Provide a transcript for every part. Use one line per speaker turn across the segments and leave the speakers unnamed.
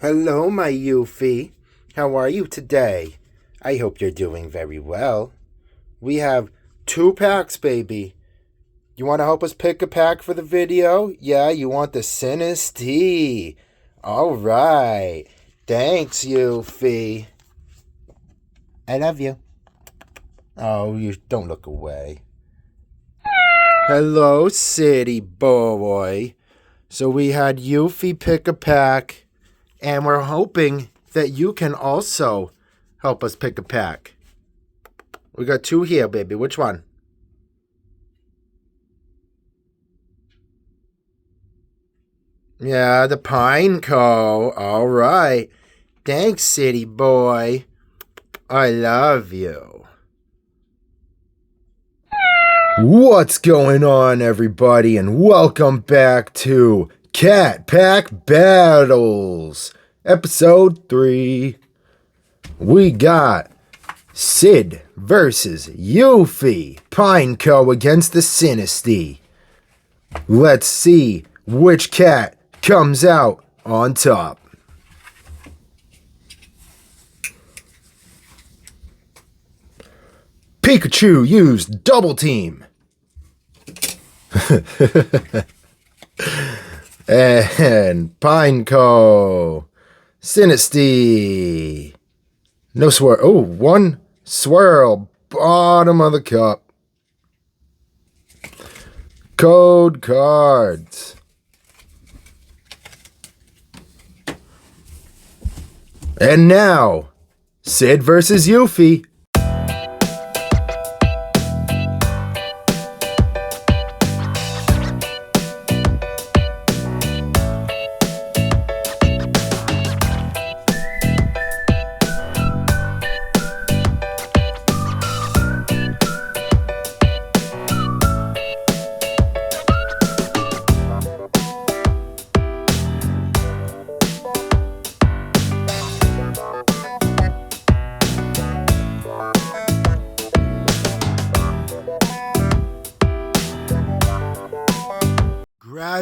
Hello, my Yuffie. How are you today? I hope you're doing very well. We have 2 packs, baby. You want to help us pick a pack for the video? Yeah, you want the Sinistea. All right. Thanks, Yuffie. I love you. Oh, you don't look away. Hello, city boy. So we had Yuffie pick a pack, and we're hoping that you can also help us pick a pack. We got 2 here, baby. Which one? Yeah, the Pine Co. All right. Thanks, city boy. I love you. What's going on, everybody, and welcome back to Cat Pack Battles, Episode 3. We got Sid versus Yuffie, Pineco against the Sinistea. Let's see which cat comes out on top. Pikachu used Double Team. And Pineco, Sinistea. No swirl. Oh, 1 swirl. Bottom of the cup. Code cards. And now, Sid versus Yuffie.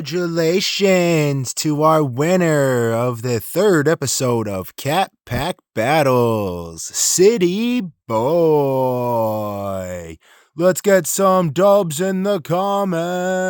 Congratulations to our winner of the 3rd episode of Cat Pack Battles, City Boy. Let's get some dubs in the comments.